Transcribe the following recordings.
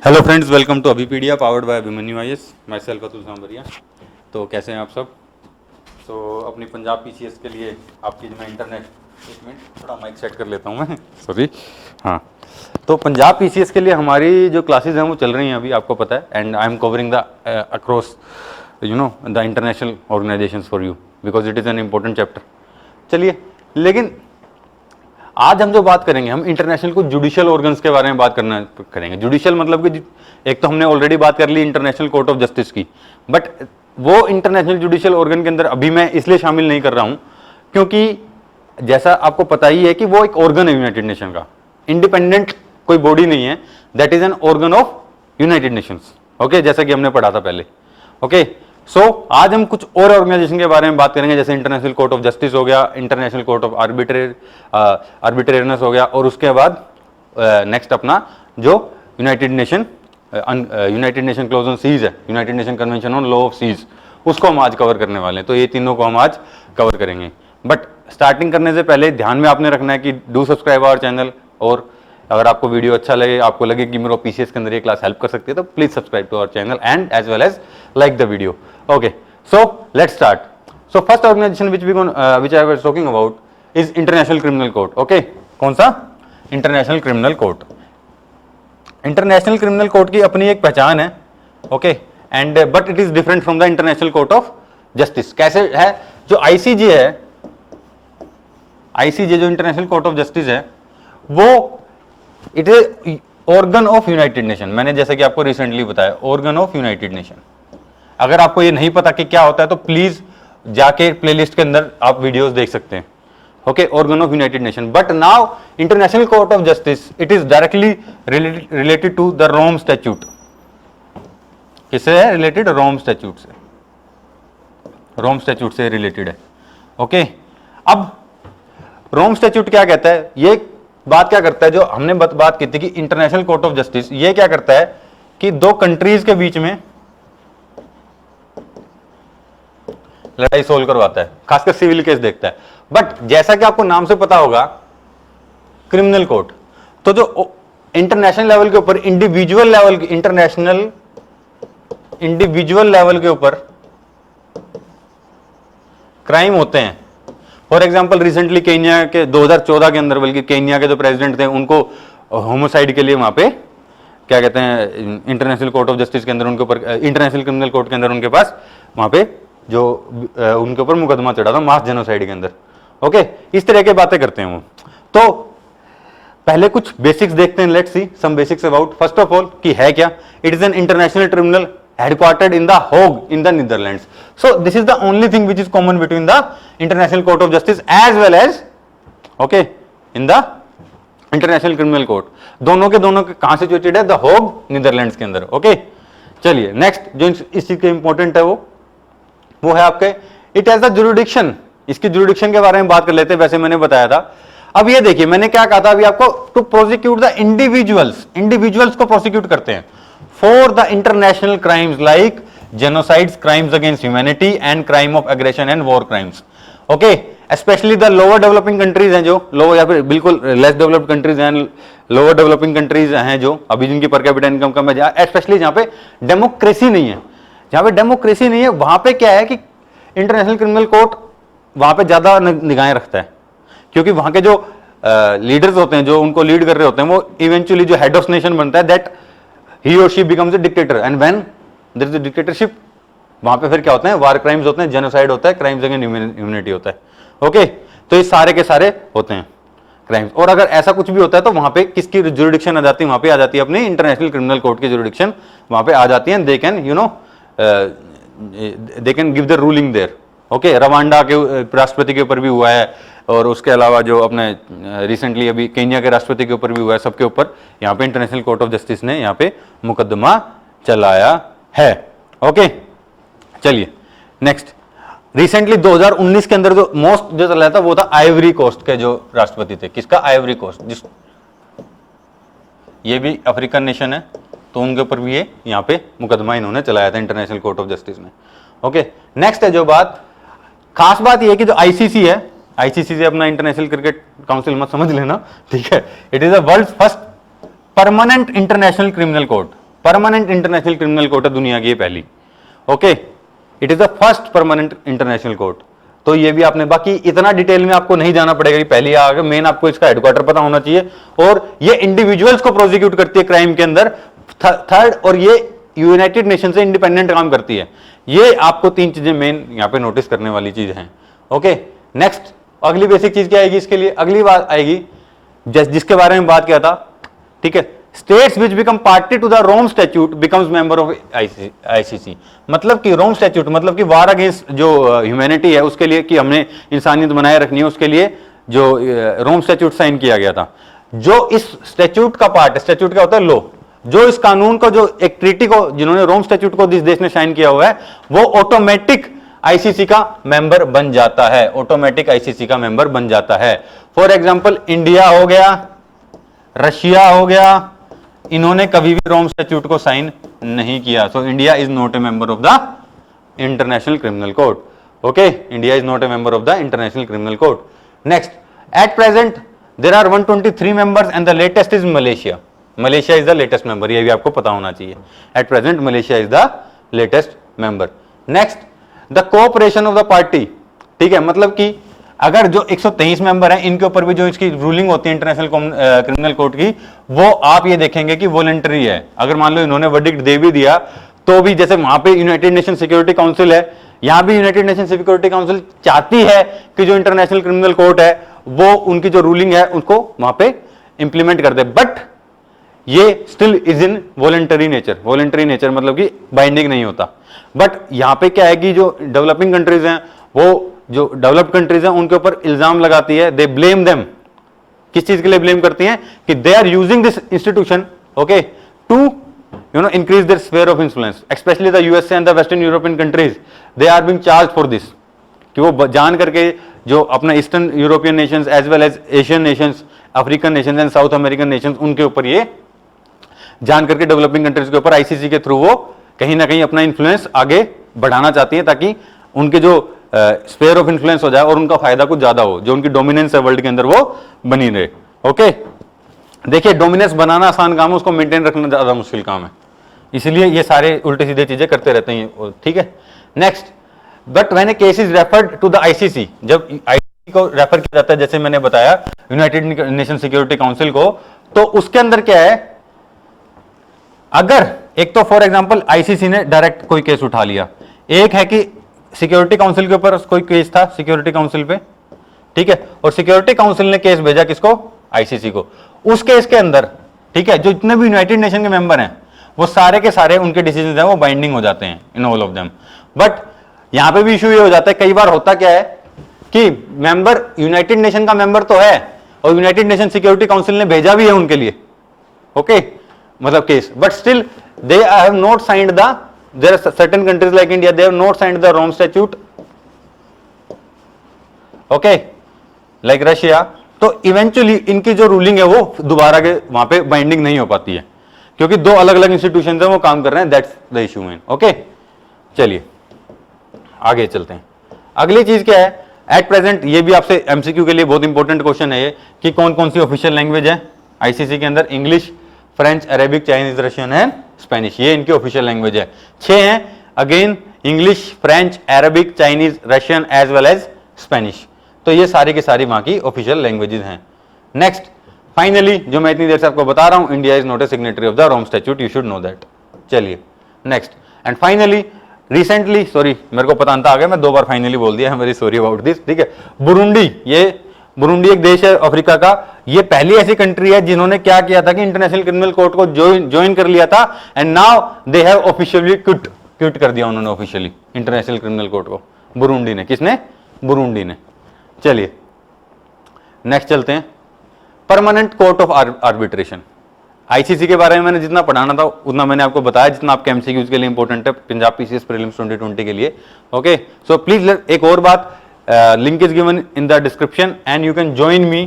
Hello friends, welcome to Abhipedia powered by Abhimanyu IAS. Myself Atul Sambariya. तो कैसे हैं आप सब? तो अपनी पंजाब पीसीएस के लिए आपकी मैं इंटरनेट, एक मिनट थोड़ा माइक सेट कर लेता हूँ मैं, सॉरी। हाँ, तो पंजाब पीसीएस के लिए हमारी जो क्लासेस हैं वो चल रही हैं अभी, आपको पता है। And I am covering the across the international organisations for you because it is an important chapter. चलिए, लेकिन आज हम जो बात करेंगे, हम इंटरनेशनल को जुडिशियल ऑर्गन्स के बारे में बात करेंगे। जुडिशियल मतलब कि एक तो हमने ऑलरेडी बात कर ली इंटरनेशनल कोर्ट ऑफ जस्टिस की, बट वो इंटरनेशनल जुडिशियल ऑर्गन के अंदर अभी मैं इसलिए शामिल नहीं कर रहा हूं क्योंकि जैसा आपको पता ही है कि वो एक ऑर्गन है यूनाइटेड नेशन का, इंडिपेंडेंट कोई बॉडी नहीं है। That is an organ of United Nations. Okay, जैसा कि हमने पढ़ा था पहले। ओके, सो आज हम कुछ और ऑर्गेनाइजेशन के बारे में बात करेंगे, जैसे इंटरनेशनल कोर्ट ऑफ जस्टिस हो गया, इंटरनेशनल कोर्ट ऑफ आर्बिट्रेरनेस हो गया, और उसके बाद नेक्स्ट अपना जो United Nation close on seas है, United Nation convention on law of seas, उसको हम आज कवर करने वाले हैं। तो ये तीनों को हम आज कवर करेंगे। बट स्टार्टिंग करने से पहले ध्यान में आपने रखना है कि डू सब्सक्राइब आवर चैनल, और अगर आपको वीडियो अच्छा लगे, आपको लगे कि मेरे पीसीएस के अंदर ये क्लास हेल्प कर सकती है, तो please subscribe to our channel and as well as like the video. Okay, so let's start. So first organization which I was talking about is international criminal court. Okay, कौन सा? International criminal court. International criminal court की अपनी एक पहचान है। Okay, and but it is different from the international court of justice. कैसे है? जो आईसीजे है, आईसीजे जो इंटरनेशनल कोर्ट ऑफ जस्टिस है, वो it is organ of United nation. मैंने जैसे कि आपको रिसेंटली बताया, ऑर्गन ऑफ यूनाइटेड नेशन। अगर आपको ये नहीं पता कि क्या होता है तो प्लीज जाके प्लेलिस्ट के अंदर आप वीडियोस देख सकते हैं। Okay, organ of United Nation. But now international court of justice it is directly related to the Rome statute. किससे है रिलेटेड? रोम स्टैट्यूट से। रोम स्टैट्यूट से रिलेटेड है। ओके, अब रोम स्टैट्यूट क्या कहता है? ये बात क्या करता है, जो हमने बात की थी कि इंटरनेशनल कोर्ट ऑफ जस्टिस ये क्या करता है कि दो कंट्रीज के बीच में लड़ाई सोल्व करवाता है, खासकर सिविल केस देखता है। बट जैसा कि आपको नाम से पता होगा, क्रिमिनल कोर्ट, तो जो इंटरनेशनल लेवल के ऊपर इंडिविजुअल लेवल के ऊपर क्राइम होते हैं। फॉर एग्जाम्पल रिसेंटली केन्या के 2014 के अंदर, बल्कि केन्या के जो प्रेसिडेंट थे उनको होमोसाइड के लिए वहां पे क्या कहते हैं, इंटरनेशनल कोर्ट ऑफ जस्टिस के अंदर उनके ऊपर, इंटरनेशनल क्रिमिनल कोर्ट के अंदर उनके पास वहां पे जो उनके ऊपर मुकदमा चढ़ा था मास जेनोसाइड के अंदर। ओके, इस तरह की बातें करते हैं वो। तो पहले कुछ बेसिक्स देखते हैं। Let's see some basics about. First of all कि है क्या? It is an international tribunal headquartered in the Hague in the Netherlands. So this is the only thing which is common between the International Court of Justice as well as okay in the International Criminal Court. दोनों के कहां situated है? The होग, Netherlands के अंदर। Okay, चलिए next जो इस चीज के इंपॉर्टेंट है वो है आपके इट हैज द जुरिडिक्शन। इसकी जुरिडिक्शन के बारे में बात कर लेते हैं, वैसे मैंने बताया था। अब ये देखिए, मैंने क्या कहा था अभी आपको, टू प्रोसिक्यूट द इंडिविजुअल्स को प्रोसिक्यूट करते हैं for the international crimes like genocides, crimes against humanity and crime of aggression and war crimes. Okay, especially the lower developing countries हैं, जो lower या फिर बिल्कुल less developed countries हैं, lower developing countries हैं जो अभी जिनकी per capita income कम है, especially जहाँ पे डेमोक्रेसी नहीं है, वहां पे क्या है कि इंटरनेशनल क्रिमिनल कोर्ट वहां पे ज्यादा निगाहें रखता है, क्योंकि वहां के जो लीडर्स होते हैं, जो उनको लीड कर रहे होते हैं, वो इवेंचुअली जो हेड ऑफ नेशन बनता है, that he or she becomes a dictator, and when there is a dictatorship, वहां पे फिर क्या होता है? वार क्राइम्स होते हैं, जेनोसाइड होता है, क्राइम्स अगेंस्ट ह्यूमैनिटी होता है। ओके, तो ये सारे के सारे होते हैं क्राइम्स। और अगर ऐसा कुछ भी होता है तो वहां पे किसकी जुरिडिक्शन आ जाती है? वहां पे आ जाती है अपनी इंटरनेशनल क्रिमिनल कोर्ट की जुरिडिक्शन वहां पे आ जाती है। They can give the ruling there. Okay, Rwanda के राष्ट्रपति के ऊपर भी हुआ है, और उसके अलावा जो अपने रिसेंटली अभी केन्या के राष्ट्रपति के ऊपर भी हुआ है, सबके ऊपर यहाँ पे इंटरनेशनल कोर्ट ऑफ जस्टिस ने यहाँ पे मुकदमा चलाया है। ओके, चलिए नेक्स्ट। रिसेंटली 2019 के अंदर जो मोस्ट जो चला था वो था आइवरी कोस्ट के जो राष्ट्रपति थे। किसका? Ivory Coast. ये भी अफ्रीकन नेशन है, तो उनके ऊपर भी ये यहाँ पे मुकदमा इन्होंने चलाया था इंटरनेशनल कोर्ट ऑफ जस्टिस ने। ओके, नेक्स्ट है जो बात, खास बात यह कि जो आईसीसी है, आईसीसी से अपना इंटरनेशनल क्रिकेट काउंसिल मत समझ लेना, ठीक है। It is the world first permanent international criminal court. Permanent international criminal court है दुनिया की ये पहली। Okay, it is the first permanent international court. तो ये भी आपने, बाकी इतना डिटेल में आपको नहीं जाना पड़ेगा कि पहले आगे मेन आपको इसका हेडक्वार्टर पता होना चाहिए, और ये इंडिविजुअल्स को प्रोसिक्यूट करती है क्राइम के अंदर। थर्ड, और ये यूनाइटेड नेशन से इंडिपेंडेंट काम करती है। ये आपको तीन चीजें मेन यहां पे नोटिस करने वाली चीज हैं। ओके, नेक्स्ट अगली बेसिक चीज क्या आएगी इसके लिए, अगली बात आएगी जिसके बारे में बात किया था, ठीक है, states which become party to the Rome statute becomes member of ICC. मतलब कि रोम स्टैट्यूट मतलब कि वार अगेंस्ट जो ह्यूमैनिटी है उसके लिए, कि हमने इंसानियत बनाए रखनी है, उसके लिए जो रोम स्टैट्यूट साइन किया गया था, जो इस स्टैट्यूट का पार्ट है, स्टैट्यूट क्या होता है, लॉ, जो इस कानून को, जो एक ट्रीटी को जिन्होंने रोम स्टैट्यूट को जिस देश ने साइन किया हुआ है, वो ऑटोमेटिक आईसीसी का मेंबर बन जाता है, ऑटोमेटिक आईसीसी का मेंबर बन जाता है। फॉर एग्जांपल इंडिया हो गया, रशिया हो गया, इन्होंने कभी भी रोम स्टैट्यूट को साइन नहीं किया। So India is not a member of the international criminal court. Okay, India is not a member of the international criminal court. Next, at present there are 123 members and the latest is Malaysia. Malaysia is the latest member, ये भी आपको पता होना चाहिए। At present Malaysia is the latest member. Next, the cooperation of the party, ठीक है, मतलब कि अगर जो 123 मेंबर हैं इनके ऊपर भी जो इसकी रूलिंग होती है इंटरनेशनल क्रिमिनल कोर्ट की, वो आप ये देखेंगे कि वॉलंटरी है। अगर मान लो इन्होंने वर्डिक्ट दे भी दिया तो भी, जैसे वहां पे यूनाइटेड नेशन सिक्योरिटी काउंसिल है, यहां भी यूनाइटेड नेशन सिक्योरिटी काउंसिल चाहती है कि जो इंटरनेशनल क्रिमिनल कोर्ट है वो उनकी जो रूलिंग है उसको वहां पे इंप्लीमेंट कर दे, बट ये still is in voluntary nature. Voluntary nature मतलब कि बाइंडिंग नहीं होता। बट यहां पे क्या है कि जो डेवलपिंग कंट्रीज हैं, वो जो डेवलप्ड कंट्रीज हैं उनके ऊपर इल्जाम लगाती है, दे ब्लेम देम। किस चीज के लिए ब्लेम करती हैं, कि they are using this institution, okay, to increase their sphere of influence, especially the USA and the western European countries, they are being charged for this, कि वो जान करके जो अपना eastern European nations as well as Asian nations, African nations and South American nations, उनके ऊपर ये जान करके डेवलपिंग कंट्रीज के ऊपर आईसीसी के थ्रू वो कहीं ना कहीं अपना इन्फ्लुएंस आगे बढ़ाना चाहती है, ताकि उनके जो स्फीयर ऑफ इन्फ्लुएंस हो जाए और उनका फायदा कुछ ज्यादा हो, जो उनकी डोमिनेंस है वर्ल्ड के अंदर वो बनी रहे। ओके, देखिए डोमिनेंस बनाना आसान काम है, उसको मेंटेन रखना ज्यादा मुश्किल काम है, इसलिए ये सारे उल्टे सीधे चीजें करते रहते हैं। ठीक है, next, but when a case is referred to the ICC, जब आईसीसी को रेफर किया जाता है, जैसे मैंने बताया यूनाइटेड नेशन सिक्योरिटी काउंसिल को, तो उसके अंदर क्या है, अगर एक तो फॉर एग्जांपल आईसीसी ने डायरेक्ट कोई केस उठा लिया, एक है कि सिक्योरिटी काउंसिल के ऊपर कोई केस था सिक्योरिटी काउंसिल पे, ठीक है, और सिक्योरिटी काउंसिल ने केस भेजा किसको, आईसीसी को। उस केस के अंदर, ठीक है, जो जितने भी यूनाइटेड नेशन के मेंबर हैं वो सारे के सारे उनके डिसीजन हैं वो बाइंडिंग हो जाते हैं in all of them. But यहां पे भी इशू ये हो जाता है, कई बार होता क्या है कि मेंबर यूनाइटेड नेशन का मेंबर तो है और यूनाइटेड नेशन सिक्योरिटी काउंसिल ने भेजा भी है उनके लिए, ओके, मतलब case, but still they have not signed the, there are certain countries like India, they have not signed the Rome Statute, okay, like Russia, तो इवेंचुअली इनकी जो रूलिंग है वो दोबारा के वहां पे बाइंडिंग नहीं हो पाती है, क्योंकि दो अलग अलग इंस्टीट्यूशन है वो काम कर रहे हैं, that's the issue man. Okay, चलिए आगे चलते हैं। अगली चीज क्या है, एट प्रेजेंट, ये भी आपसे एमसीक्यू के लिए बहुत इंपॉर्टेंट क्वेश्चन है ये, कि कौन कौन सी ऑफिशियल लैंग्वेज है आईसीसी के अंदर, English, French, Arabic, Chinese, Russian and Spanish, ये इनकी ऑफिशियल लैंग्वेज है। 6 हैं, again English, French, Arabic, Chinese, Russian as well as Spanish, तो ये सारी की सारी वहां की ऑफिशियल लैंग्वेजेस हैं। नेक्स्ट, फाइनली, जो मैं इतनी देर से आपको बता रहा हूं, India is not a signatory of the Rome statute, you should know that. चलिए next, and finally recently, sorry मेरे को पता आ गया, मैं 2 बार फाइनली बोल दिया, वेरी सॉरी अबाउट दिस, ठीक है। बुरुंडी, ये बुरुंडी एक देश है अफ्रीका का, ये पहली ऐसी कंट्री है जिन्होंने क्या किया था कि इंटरनेशनल क्रिमिनल कोर्ट को ज्वाइन कर लिया था, and now they have officially quit कर दिया उन्होंने ऑफिशियली इंटरनेशनल क्रिमिनल कोर्ट को, बुरुंडी ने। किसने, बुरुंडी ने। चलिए नेक्स्ट चलते हैं, permanent court of arbitration. ICC के बारे में मैंने जितना पढ़ाना था उतना मैंने आपको बताया, जितना आपके एमसीक्यूज के लिए इंपॉर्टेंट है पंजाब पीसीएस प्रीलिम्स 2020 के लिए। ओके, सो प्लीज एक और बात, link is given in the description and you can join me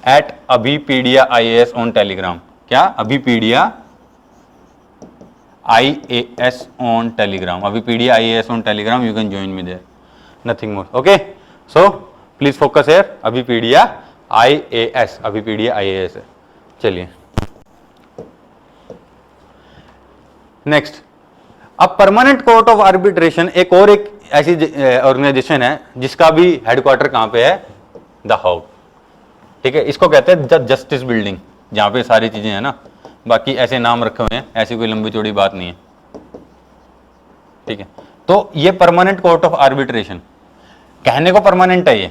at Abhipedia IAS on Telegram. क्या, Abhipedia IAS on Telegram, Abhipedia IAS on Telegram, you can join me there, nothing more. Okay, so please focus here, Abhipedia IAS, Abhipedia IAS है। चलिए next, अब permanent court of arbitration एक ऐसी organisation है जिसका भी headquarter कहां पे है, द हाउ, ठीक है। इसको कहते हैं द जस्टिस बिल्डिंग, जहां पे सारी चीजें हैं ना, बाकी ऐसे नाम रखे हुए हैं, ऐसी कोई लंबी चौड़ी बात नहीं है, ठीक है। तो ये परमानेंट कोर्ट ऑफ आर्बिट्रेशन, कहने को परमानेंट है ये,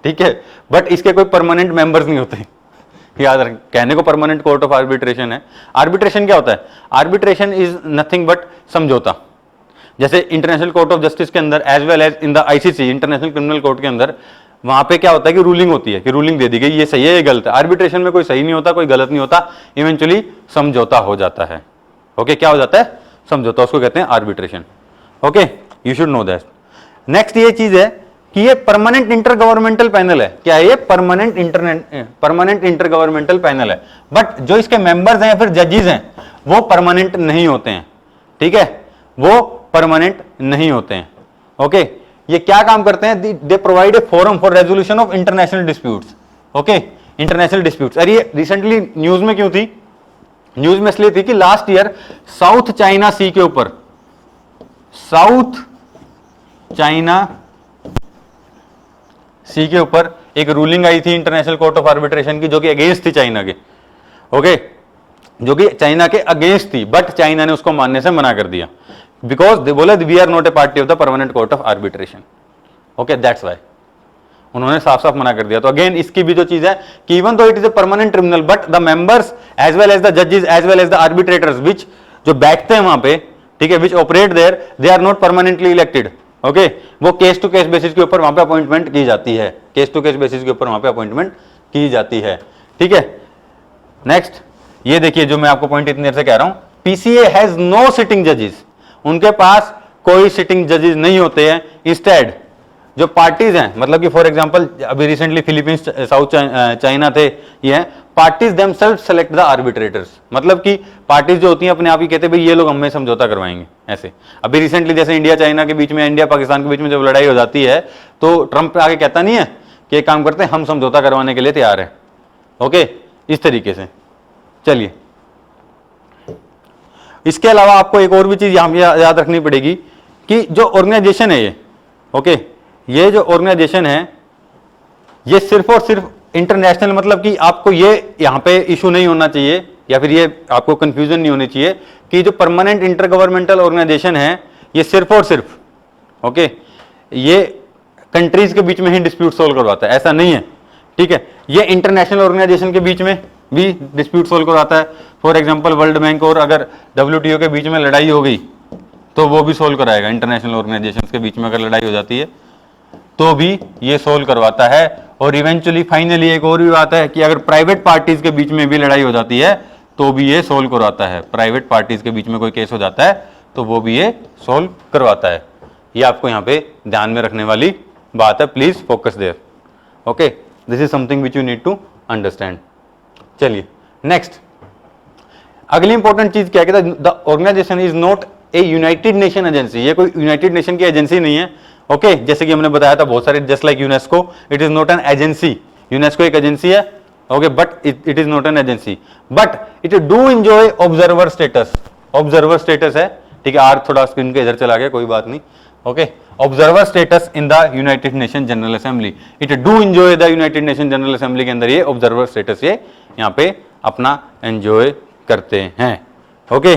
ठीक है, बट इसके कोई परमानेंट मेंबर्स नहीं होते, याद रखें, कहने को परमानेंट कोर्ट ऑफ आर्बिट्रेशन है। आर्बिट्रेशन क्या होता है? आर्बिट्रेशन इज नथिंग बट समझौता। जैसे इंटरनेशनल कोर्ट ऑफ जस्टिस के अंदर as well as in the ICC, international criminal court के अंदर, वहां पे क्या होता है कि रूलिंग होती है, कि रूलिंग दे दी गई, ये सही है, ये गलत है। आर्बिट्रेशन में कोई सही नहीं होता, कोई गलत नहीं होता, इवेंचुअली समझौता हो जाता है। ओके, क्या हो जाता है? समझौता, उसको कहते हैं arbitration. Okay, you should know that. Next ये चीज है कि ये परमानेंट इंटर गवर्नमेंटल पैनल है। क्या है ये? परमानेंट इंटर गवर्नमेंटल पैनल है, बट जो इसके मेंबर्स हैं या फिर जजेस हैं वो परमानेंट नहीं होते हैं, ठीक है, वो परमानेंट नहीं होते हैं। ओके, ये क्या काम करते हैं? They provide a forum for resolution of international disputes. Okay, international disputes. अरे ये रिसेंटली न्यूज में क्यों थी? न्यूज में इसलिए थी कि लास्ट ईयर साउथ चाइना सी के ऊपर, साउथ चाइना सी के ऊपर एक रूलिंग आई थी इंटरनेशनल कोर्ट ऑफ आर्बिट्रेशन की, जो कि अगेंस्ट थी चाइना के। ओके, जो कि चाइना के अगेंस्ट थी, बट चाइना ने उसको मानने से मना कर दिया, बिकॉज दे बोले we are not a party of the permanent court of arbitration. Okay, that's why उन्होंने साफ साफ मना कर दिया। तो अगेन इसकी भी जो चीज है कि even though it is a permanent tribunal, but the members as well as the जजेस as well as the arbitrators which जो बैठते हैं वहां पे, ठीक है, which operate there, they are not permanently elected. Okay, वो केस टू केस बेसिस के ऊपर वहां पे अपॉइंटमेंट की जाती है, केस टू केस बेसिस के ऊपर वहां पे अपॉइंटमेंट की जाती है, ठीक है। नेक्स्ट ये देखिए, जो मैं आपको पॉइंट इतनी देर से कह रहा हूं, पीसीए हैज नो सिटिंग जजेस, उनके पास कोई सिटिंग जजेस नहीं होते हैं। इंस्टेड जो पार्टीज हैं, मतलब कि फॉर एग्जांपल अभी रिसेंटली फिलीपींस, साउथ चाइना थे, ये हैं parties themselves select the arbitrators, मतलब कि पार्टीज जो होती हैं अपने आप ही कहते हैं भाई ये लोग हमें समझौता करवाएंगे। ऐसे अभी रिसेंटली जैसे इंडिया चाइना के बीच में, इंडिया पाकिस्तान के बीच में जब लड़ाई हो जाती है तो ट्रंप आगे कहता नहीं है कि एक काम करते हैं, हम समझौता करवाने के लिए तैयार है। ओके, इस तरीके से। चलिए, इसके अलावा आपको एक और भी चीज यहां याद रखनी पड़ेगी कि जो ऑर्गेनाइजेशन है ये, ओके, ये जो ऑर्गेनाइजेशन है ये सिर्फ और सिर्फ इंटरनेशनल, मतलब कि आपको ये यहां पे इशू नहीं होना चाहिए या फिर ये आपको कंफ्यूजन नहीं होनी चाहिए कि जो परमानेंट इंटर गवर्नमेंटल ऑर्गेनाइजेशन है ये सिर्फ और सिर्फ, ओके, ये कंट्रीज के बीच में ही डिस्प्यूट सोल्व करवाता है, ऐसा नहीं है, ठीक है। ये इंटरनेशनल ऑर्गेनाइजेशन के बीच में भी डिस्प्यूट सोल्व करवाता है। फॉर एग्जांपल वर्ल्ड बैंक और अगर डब्ल्यूटीओ के बीच में लड़ाई हो गई तो वो भी सोल्व कराएगा। इंटरनेशनल ऑर्गेनाइजेशन के बीच में अगर लड़ाई हो जाती है तो भी ये सोल्व करवाता है। और इवेंचुअली फाइनली एक और भी बात है कि अगर प्राइवेट पार्टीज के बीच में भी लड़ाई हो जाती है तो भी ये सोल्व करवाता है। प्राइवेट पार्टीज के बीच में कोई केस हो जाता है तो वो भी ये सोल्व करवाता है। ये आपको यहाँ पे ध्यान में रखने वाली बात है, please focus there. Okay, this is something which you need to understand. चलिए नेक्स्ट, अगली इंपॉर्टेंट चीज क्या है, the organization is not a United Nation agency. ये कोई यूनाइटेड नेशन की एजेंसी नहीं है। ओके, जैसे कि हमने बताया था बहुत सारे, just like UNESCO, it is not an agency. UNESCO एक एजेंसी है, okay, but it is not an agency, but it do enjoy observer status. Observer status है, ठीक है। आर थोड़ा स्क्रीन के इधर चला गया, कोई बात नहीं। Okay, observer status in the United nation general assembly. It do enjoy the United nation general assembly के अंदर ये ऑब्जर्वर स्टेटस ये यहाँ पे अपना एंजॉय करते हैं। Okay,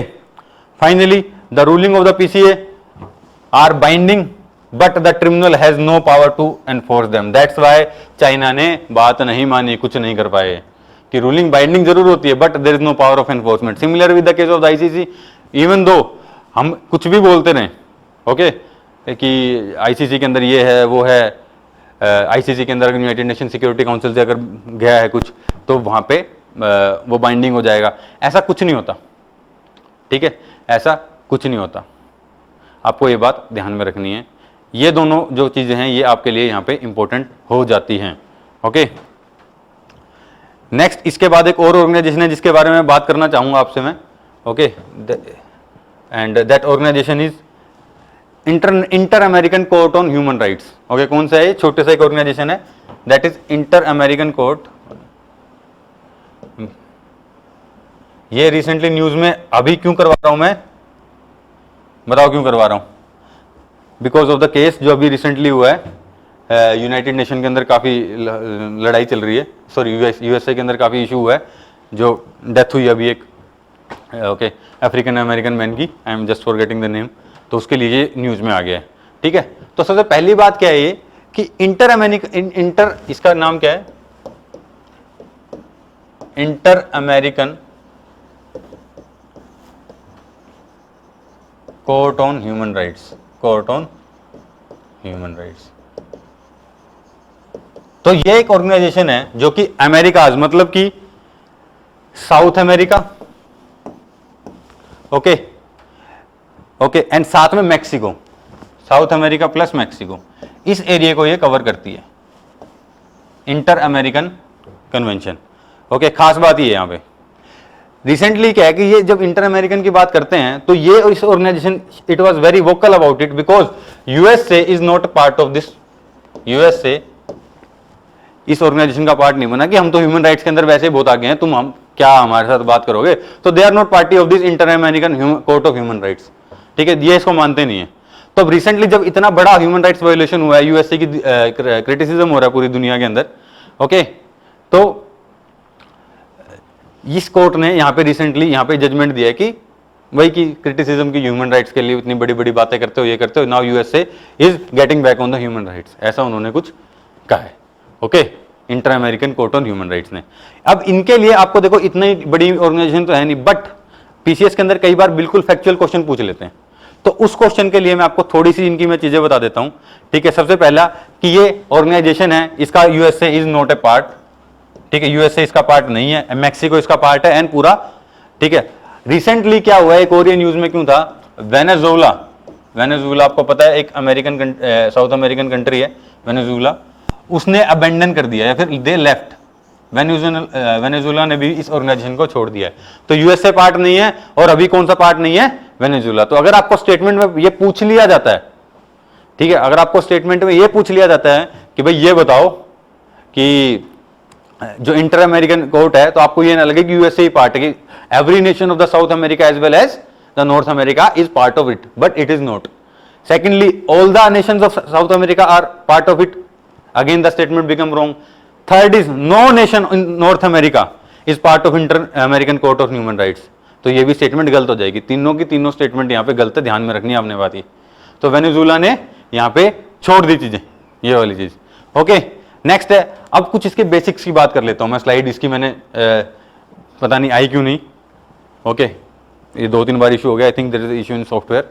finally the ruling of the PCA are binding but the tribunal has no power to enforce them. That's why China ने बात नहीं मानी, कुछ नहीं कर पाए कि रूलिंग बाइंडिंग जरूर होती है but there is no power of enforcement. Similar with the case of the ICC, even though हम कुछ भी बोलते रहे, ओके, कि आईसीसी के अंदर ये है वो है, आईसीसी के अंदर यूनाइटेड नेशन सिक्योरिटी काउंसिल से अगर गया है कुछ तो वहां पे वो बाइंडिंग हो जाएगा, ऐसा कुछ नहीं होता, ठीक है, ऐसा कुछ नहीं होता। आपको ये बात ध्यान में रखनी है। ये दोनों जो चीजें हैं ये आपके लिए यहाँ पे इंपॉर्टेंट हो जाती हैं। ओके, नेक्स्ट इसके बाद एक और ऑर्गेनाइजेशन है जिसके बारे में बात करना चाहूंगा आपसे मैं। Okay, and that organization is inter American court on human rights. Okay, कौन सा है? छोटे सा एक ऑर्गेनाइजेशन है, that is inter American court. ये रिसेंटली न्यूज में अभी क्यों करवा रहा हूं मैं, बताओ क्यों करवा रहा हूं? बिकॉज ऑफ द केस जो अभी रिसेंटली हुआ है यूनाइटेड नेशन के अंदर, काफी लड़ाई चल रही है, सॉरी यूएसए के अंदर काफी इशू हुआ है, जो डेथ हुई अभी एक ओके अफ्रीकन अमेरिकन मैन की, I am just forgetting the name, तो उसके लिए ये न्यूज में आ गया है। ठीक है, तो सबसे पहली बात क्या है ये कि इंटर इसका नाम क्या है, inter American court on human rights, court on human rights. तो ये एक ऑर्गेनाइजेशन है जो कि अमेरिका, मतलब कि south America, okay okay, and साथ में Mexico, south America plus Mexico, इस एरिया को ये कवर करती है, इंटर अमेरिकन कन्वेंशन। ओके, खास बात ये है यहां पे रिसेंटली क्या है कि ये जब इंटर अमेरिकन की बात करते हैं तो ये इस organization it was very vocal about it because USA is not part of this, USA इस ऑर्गेनाइजेशन का पार्ट नहीं बना कि हम तो ह्यूमन राइट्स के अंदर वैसे ही बहुत आगे हैं, तुम हम क्या हमारे साथ बात करोगे, तो they are not party of this inter American court of human rights. ठीक है, ये इसको मानते नहीं है। तो अब रिसेंटली जब इतना बड़ा ह्यूमन राइट्स वायोलेशन हुआ है, यूएसए की क्रिटिसिज्म हो रहा है पूरी दुनिया के अंदर, ओके, तो इस कोर्ट ने यहाँ पे रिसेंटली यहाँ पे जजमेंट दिया है कि वही की क्रिटिसिज्म की ह्यूमन राइट्स के लिए इतनी बड़ी बड़ी बातें करते हो, ये करते हो, now USA is getting back on the human rights, ऐसा उन्होंने कुछ कहा है। Okay, inter American court on human rights ने। अब इनके लिए आपको देखो इतनी बड़ी ऑर्गेनाइजेशन तो है नहीं, बट पीसीएस के अंदर कई बार बिल्कुल फैक्चुअल क्वेश्चन पूछ लेते हैं, तो उस क्वेश्चन के लिए मैं आपको थोड़ी सी इनकी मैं चीजें बता देता हूं। ठीक है, सबसे पहला कि ये ऑर्गेनाइजेशन है, इसका USA is not A part, ठीक है, यूएसए इसका पार्ट नहीं है, मैक्सिको इसका पार्ट है एंड पूरा। ठीक है, रिसेंटली क्या हुआ है, कोरियन न्यूज में क्यों था, वेनेजुएला, वेनेजुएला आपको पता है एक अमेरिकन साउथ अमेरिकन कंट्री है वेनेजुएला, उसने अबेंडन कर दिया या फिर दे लेफ्ट, वेनेजुएला ने भी इस ऑर्गेनाइजेशन को छोड़ दिया है। तो यूएसए पार्ट नहीं है और अभी कौन सा पार्ट नहीं है, वेनेजुएला। तो अगर आपको स्टेटमेंट में ये पूछ लिया जाता है, ठीक है, अगर आपको स्टेटमेंट में ये पूछ लिया जाता है कि भाई ये बताओ कि जो इंटर अमेरिकन कोर्ट है, तो आपको ये ना लगे कि यूएसए ही पार्ट है, कि every nation of the South America as well as the North America is part of it, but it is not. Secondly, all the nations of South America are part of it, again the statement become wrong. Third is no nation in North America is part of Inter American Court of Human Rights, तो ये भी statement गलत हो जाएगी, तीनों की तीनों statement यहाँ पे गलत है, ध्यान में रखनी है आपने बात ये। तो वेनेजुएला ने यहाँ पे छोड़ दी चीजें, ये वाली चीज। ओके, नेक्स्ट है, अब कुछ इसके बेसिक्स की बात कर लेता हूँ मैं, स्लाइड इसकी मैंने पता नहीं आई क्यों नहीं। ओके, ये 2-3 बार इशू हो गया, I think there is issue in software,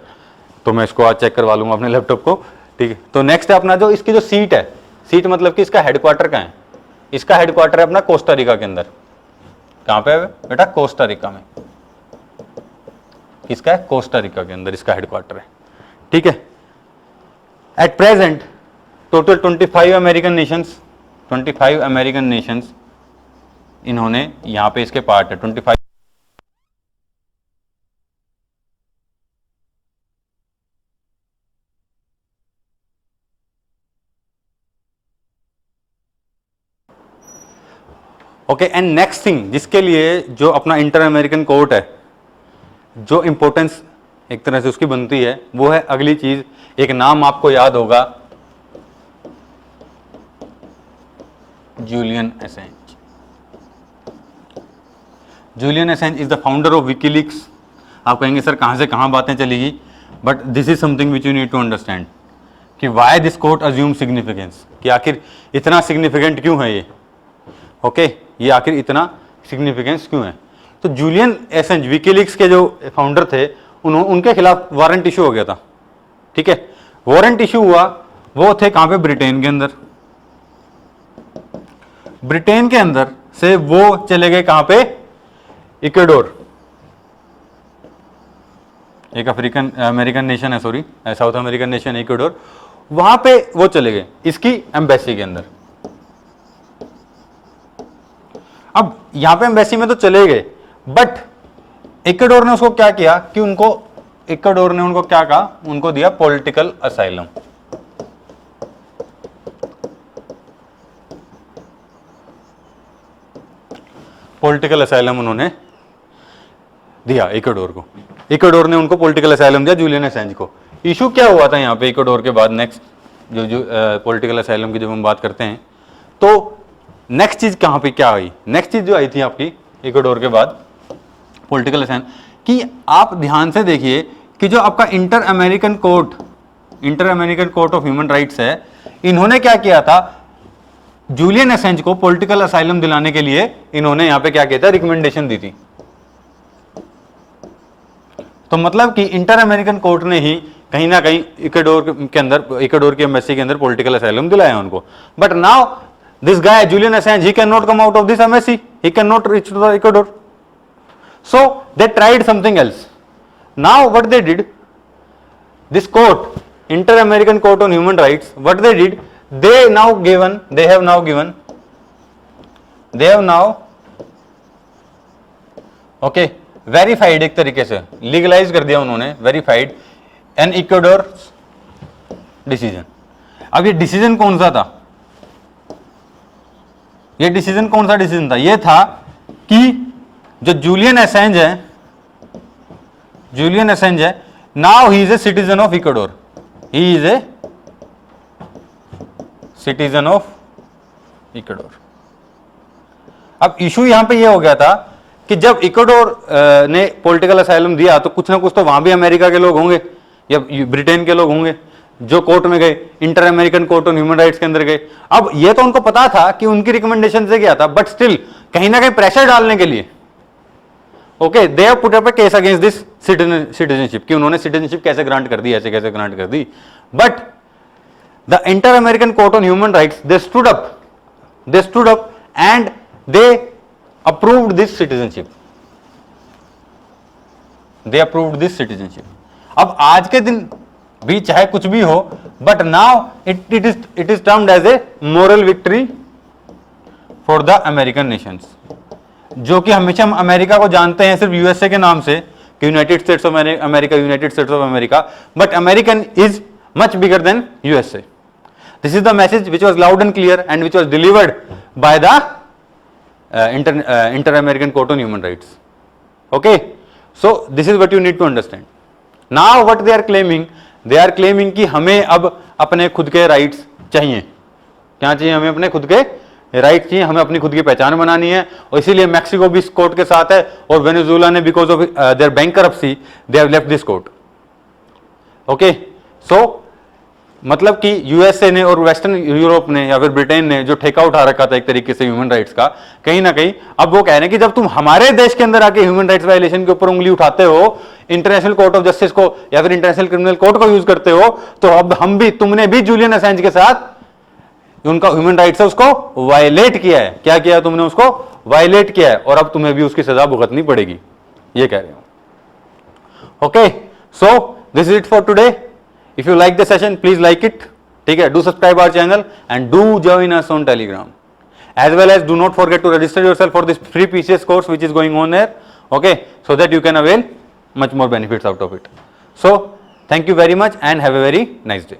तो मैं इसको आज चेक करवा लूंगा अपने लैपटॉप को। ठीक है, तो नेक्स्ट है अपना जो इसकी जो सीट है, सीट मतलब कि इसका हेडक्वार्टर कहाँ है, इसका हेडक्वार्टर है अपना कोस्टा रिका के अंदर। कहां पे है बेटा, कोस्टा रिका में, किसका है, कोस्टा रिका के अंदर इसका हेडक्वार्टर है। ठीक है, at present total 25 American Nations, 25 American Nations इन्होंने यहां पे इसके पार्ट है, 25। ओके, एंड नेक्स्ट थिंग जिसके लिए जो अपना इंटर अमेरिकन कोर्ट है, जो इंपॉर्टेंस एक तरह से उसकी बनती है, वो है अगली चीज, एक नाम आपको याद होगा, Julian Assange. Julian Assange is the founder of WikiLeaks. आप कहेंगे सर कहां से कहां बातें चलेगी, but this is something which you need to understand कि why this court assume significance, कि आखिर इतना सिग्निफिकेंट क्यों है ये। ओके, ये आखिर इतना सिग्निफिकेंस क्यों है। तो जूलियन एसेंज विकीलीक्स के जो फाउंडर थे, उनके खिलाफ वारंट इशू हो गया था। ठीक है, वारंट इशू हुआ, वो थे कहां पे, ब्रिटेन के अंदर। ब्रिटेन के अंदर से वो चले गए कहां पे, इक्वाडोर, एक अफ्रीकन अमेरिकन नेशन है, सॉरी साउथ अमेरिकन नेशन है इक्वाडोर, वहां पे वो चले गए इसकी एम्बेसी के अंदर। अब यहां पे एम्बेसी में तो चले गए, बट इक्वाडोर ने उसको क्या किया कि इक्वाडोर ने उनको क्या कहा, उनको दिया पॉलिटिकल असाइलम। पॉलिटिकल असाइलम उन्होंने दिया इक्वाडोर को, इक्वाडोर ने उनको पॉलिटिकल असाइलम दिया जूलियन असेंज को। इशू क्या हुआ था यहाँ पे इक्वाडोर के बाद, नेक्स्ट जो पॉलिटिकल असाइलम की जब हम बात करते हैं तो नेक्स्ट चीज कहाँ पे क्या आई, नेक्स्ट चीज जो आई थी आपकी इक्वाडोर के बाद पॉलिटिकल असाइलम कि आप ध्यान से देखिए कि जो आपका inter American court of human rights है, इन्होंने क्या किया था, जूलियन असेंज को पॉलिटिकल असाइलम दिलाने के लिए इन्होंने यहां पे क्या किया था, रिकमेंडेशन दी थी। तो मतलब कि इंटर अमेरिकन कोर्ट ने ही कहीं ना कहीं इक्वाडोर की एम्बेसी के अंदर पॉलिटिकल असाइलम दिलाया उनको। But now this guy Julian Assange, he can not come out of this embassy, he can not reach to the Ecuador, so they tried something else. Now what they did, this court, Inter-American Court on Human Rights, what they did, they have now okay verified, एक तरीके से legalise कर दिया उन्होंने, verified N Ecuador decision. अब ये decision कौन सा था, ये डिसीजन कौन सा डिसीजन था, ये था कि जो जूलियन असेंज है, now he is a citizen of Ecuador, he is a citizen of Ecuador. अब इशू यहां पे ये हो गया था कि जब इक्वाडोर ने पॉलिटिकल असाइलम दिया तो कुछ ना कुछ तो वहां भी अमेरिका के लोग होंगे या ब्रिटेन के लोग होंगे जो कोर्ट में गए, inter American court on human rights के अंदर गए। अब ये तो उनको पता था कि उनकी रिकमेंडेशन से गया था, बट स्टिल कहीं ना कहीं प्रेशर डालने के लिए okay they have put up a case against this citizenship, कि उन्होंने सिटीजनशिप कैसे ग्रांट कर दी, ऐसे कैसे ग्रांट कर दी। But the inter American court on human rights they stood up and they approved this citizenship, अब आज के दिन भी चाहे कुछ भी हो, but now it is termed as a moral victory for the American nations, जो कि हमेशा हम अमेरिका को जानते हैं सिर्फ यूएसए के नाम से कि United States of America, but American is much bigger than USA. This is the message which was loud and clear and which was delivered by the inter American court on human rights. Okay, so this is what you need to understand. Now what they are claiming कि हमें अब अपने खुद के rights चाहिए। क्या चाहिए? हमें अपने खुद के राइट चाहिए, हमें अपनी खुद की पहचान बनानी है, और इसीलिए मैक्सिको भी इस कोर्ट के साथ है, और वेनेजुएला ने because of their bankruptcy they have left this court. Okay, so मतलब कि यूएसए ने और वेस्टर्न यूरोप ने या फिर ब्रिटेन ने जो ठेका उठा रखा था एक तरीके से ह्यूमन राइट्स का, कहीं ना कहीं अब वो कह रहे हैं कि जब तुम हमारे देश के अंदर आके ह्यूमन राइट्स वायलेशन के ऊपर उंगली उठाते हो, इंटरनेशनल कोर्ट ऑफ जस्टिस को या फिर इंटरनेशनल क्रिमिनल कोर्ट को यूज करते हो, तो अब हम भी, तुमने भी जूलियन असेंज के साथ उनका ह्यूमन राइट्स है उसको वायलेट किया है। क्या किया है तुमने? उसको वायलेट किया है, और अब तुम्हें भी उसकी सजा भुगतनी पड़ेगी, ये कह रहे हो। Okay, so this is it for today. If you like the session please like it, ठीक है, do subscribe our channel and do join us on Telegram, as well as do not forget to register yourself for this free PCS course which is going on there, okay, so that you can avail much more benefits out of it. So thank you very much and have a very nice day.